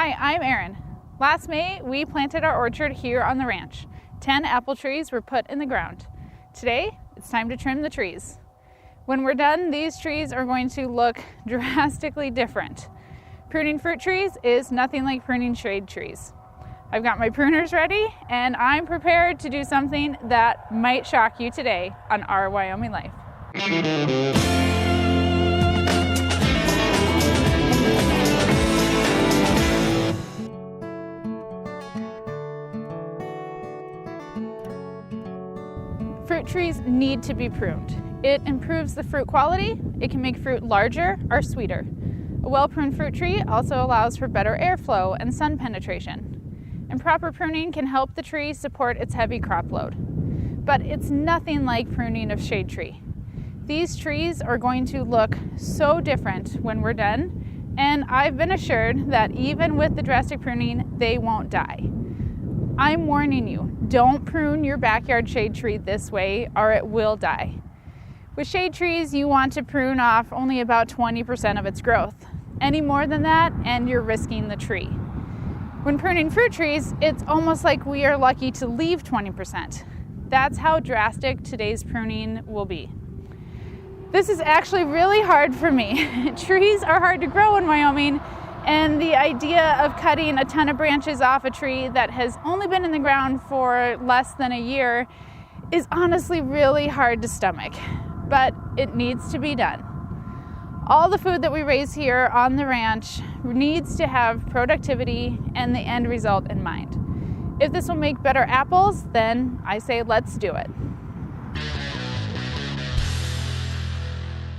Hi, I'm Erin. Last May, we planted our orchard here on the ranch. 10 apple trees were put in the ground. Today, it's time to trim the trees. When we're done, these trees are going to look drastically different. Pruning fruit trees is nothing like pruning shade trees. I've got my pruners ready, and I'm prepared to do something that might shock you today on Our Wyoming Life. Fruit trees need to be pruned. It improves the fruit quality, it can make fruit larger or sweeter. A well-pruned fruit tree also allows for better airflow and sun penetration. And proper pruning can help the tree support its heavy crop load. But it's nothing like pruning of shade tree. These trees are going to look so different when we're done, and I've been assured that even with the drastic pruning, they won't die. I'm warning you, don't prune your backyard shade tree this way or it will die. With shade trees, you want to prune off only about 20% of its growth. Any more than that, and you're risking the tree. When pruning fruit trees, it's almost like we are lucky to leave 20%. That's how drastic today's pruning will be. This is actually really hard for me. Trees are hard to grow in Wyoming, and the idea of cutting a ton of branches off a tree that has only been in the ground for less than a year is honestly really hard to stomach, but it needs to be done. All the food that we raise here on the ranch needs to have productivity and the end result in mind. If this will make better apples, then I say let's do it.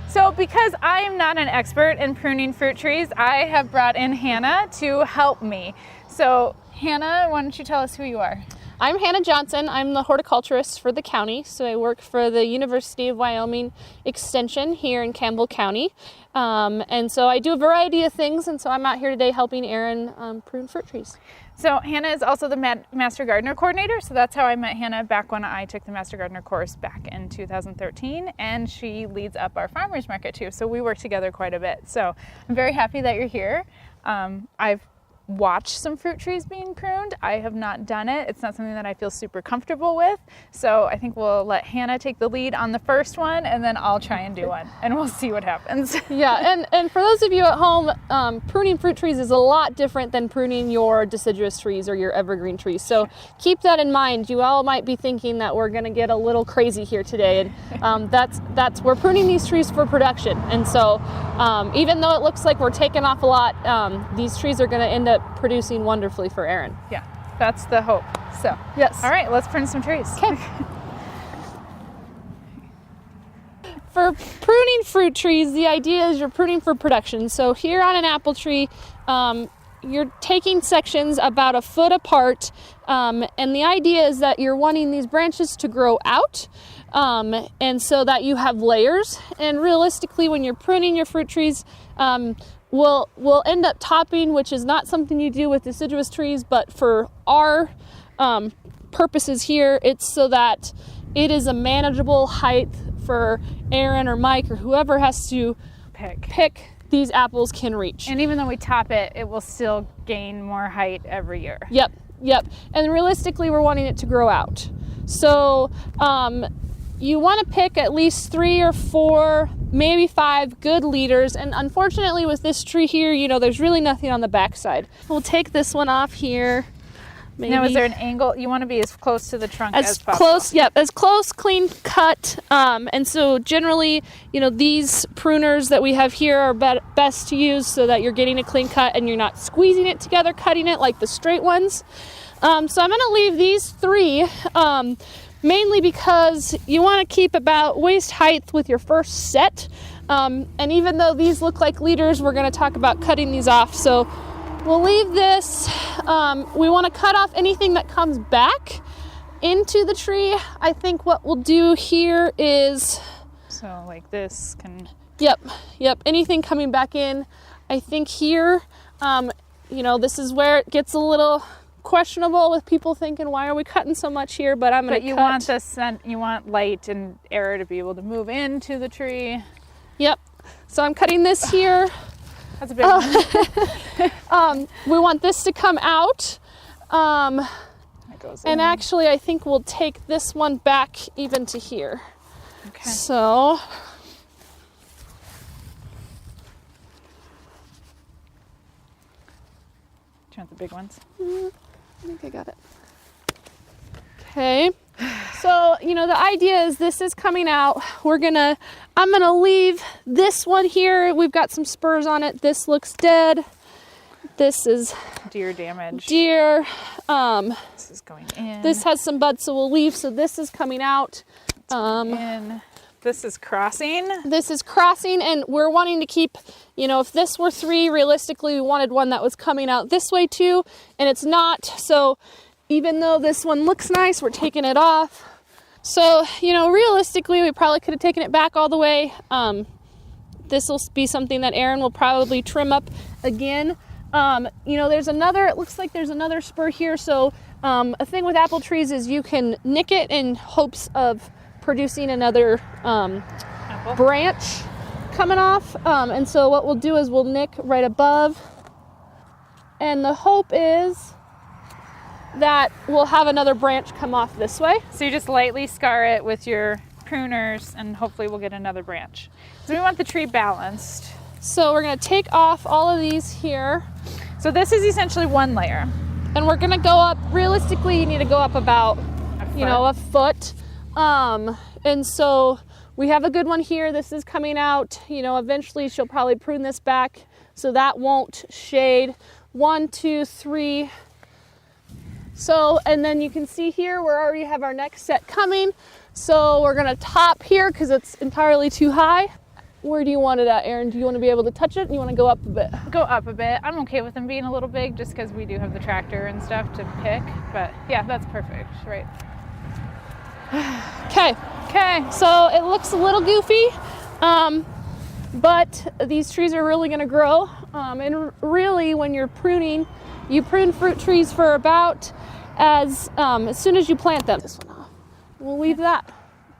So because I am not an expert in pruning fruit trees, I have brought in Hannah to help me. So Hannah, why don't you tell us who you are? I'm Hannah Johnson. I'm the horticulturist for the county. So I work for the University of Wyoming Extension here in Campbell County. And so I do a variety of things. And so I'm out here today helping Erin prune fruit trees. So Hannah is also the Master Gardener Coordinator. So that's how I met Hannah back when I took the Master Gardener course back in 2013. And she leads up our farmers market too. So we work together quite a bit. So I'm very happy that you're here. I've watched some fruit trees being pruned. I have not done it. It's not something that I feel super comfortable with. So I think we'll let Hannah take the lead on the first one, and then I'll try and do one, and we'll see what happens. Yeah, and for those of you at home, pruning fruit trees is a lot different than pruning your deciduous trees or your evergreen trees. So keep that in mind. You all might be thinking that we're going to get a little crazy here today, and that's we're pruning these trees for production. And so even though it looks like we're taking off a lot, these trees are going to end up producing wonderfully for Erin. Yeah, that's the hope. So, yes. All right, let's prune some trees. Okay. For pruning fruit trees, the idea is you're pruning for production. So here on an apple tree, you're taking sections about a foot apart, and the idea is that you're wanting these branches to grow out, and so that you have layers. And realistically, when you're pruning your fruit trees, we'll end up topping, which is not something you do with deciduous trees, but for our purposes here, it's so that it is a manageable height for Erin or Mike or whoever has to pick these apples can reach. And even though we top it, it will still gain more height every year. Yep. And realistically, we're wanting it to grow out. So you want to pick at least 3 or 4, maybe 5 good leaders. And unfortunately with this tree here, there's really nothing on the backside. We'll take this one off here. Maybe. Now, is there an angle? You want to be as close to the trunk as possible. As close, clean cut. And so generally, these pruners that we have here are best to use so that you're getting a clean cut and you're not squeezing it together, cutting it like the straight ones. So I'm going to leave these 3, mainly because you want to keep about waist height with your first set. And even though these look like leaders, we're going to talk about cutting these off. So we'll leave this. We want to cut off anything that comes back into the tree. I think what we'll do here is... So like this can... Yep. Anything coming back in. I think here, this is where it gets a little questionable with people thinking, why are we cutting so much here? But I'm going to cut. You want light and air to be able to move into the tree. Yep. So I'm cutting this here. That's a big one. We want this to come out. That goes And in. actually, I think we'll take this one back even to here. Okay. So, Do you want the big ones? I think I got it. Okay. So, you know, the idea is this is coming out. I'm gonna leave this one here. We've got some spurs on it. This looks dead. This is Deer damage. deer. This is going in. This has some buds, so we'll leave. So this is coming out. In. This is crossing. This is crossing, and we're wanting to keep, you know, if this were 3, realistically, we wanted one that was coming out this way too, and it's not. So even though this one looks nice, we're taking it off. So, you know, realistically, we probably could have taken it back all the way. This will be something that Erin will probably trim up again. You know, it looks like there's another spur here. So a thing with apple trees is you can nick it in hopes of producing another branch coming off. And so what we'll do is we'll nick right above. And the hope is that we'll have another branch come off this way. So you just lightly scar it with your pruners and hopefully we'll get another branch. So we want the tree balanced. So we're gonna take off all of these here. So this is essentially one layer. And we're gonna go up, realistically you need to go up about, a foot. And so we have a good one here. This is coming out, you know, eventually she'll probably prune this back so that won't shade. 1, 2, 3. So, and then you can see here, we already have our next set coming. So we're gonna top here because it's entirely too high. Where do you want it at, Erin? Do you want to be able to touch it? You want to go up a bit? Go up a bit. I'm okay with them being a little big just because we do have the tractor and stuff to pick. But yeah, that's perfect, right? Okay. Okay. So it looks a little goofy, but these trees are really going to grow. And really, when you're pruning, you prune fruit trees for about as soon as you plant them. This one off. We'll leave that.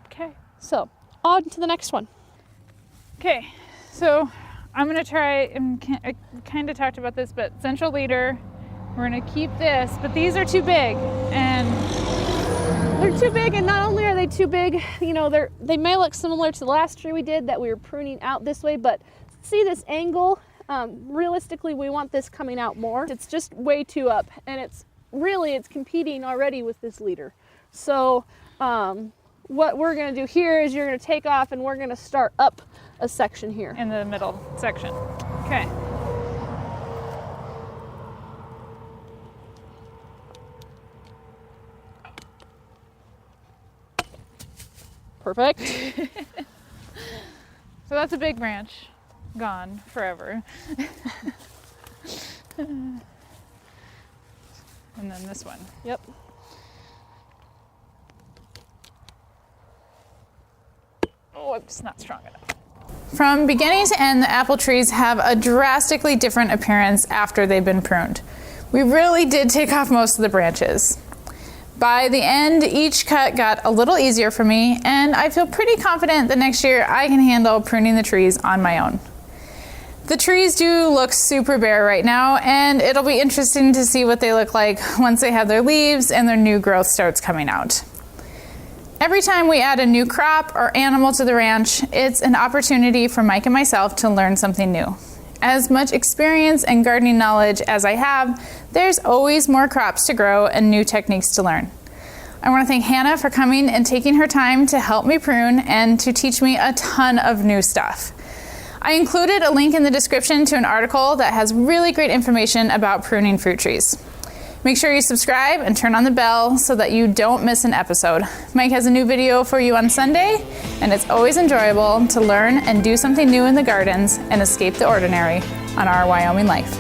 Okay. So on to the next one. Okay. So I'm gonna try. I kind of talked about this, but central leader. We're gonna keep this, but these are too big, and they're too big. And not only are they too big, you know, they may look similar to the last tree we did that we were pruning out this way, but see this angle. Realistically, we want this coming out more. It's just way too up, and it's competing already with this leader. So what we're gonna do here is you're gonna take off and we're gonna start up a section here. in the middle section. Okay. Perfect. So that's a big branch. Gone forever. And then this one. Yep. Oh, it's not strong enough. From beginning to end, the apple trees have a drastically different appearance after they've been pruned. We really did take off most of the branches. By the end, each cut got a little easier for me, and I feel pretty confident that next year I can handle pruning the trees on my own. The trees do look super bare right now, and it'll be interesting to see what they look like once they have their leaves and their new growth starts coming out. Every time we add a new crop or animal to the ranch, it's an opportunity for Mike and myself to learn something new. As much experience and gardening knowledge as I have, there's always more crops to grow and new techniques to learn. I want to thank Hannah for coming and taking her time to help me prune and to teach me a ton of new stuff. I included a link in the description to an article that has really great information about pruning fruit trees. Make sure you subscribe and turn on the bell so that you don't miss an episode. Mike has a new video for you on Sunday, and it's always enjoyable to learn and do something new in the gardens and escape the ordinary on Our Wyoming Life.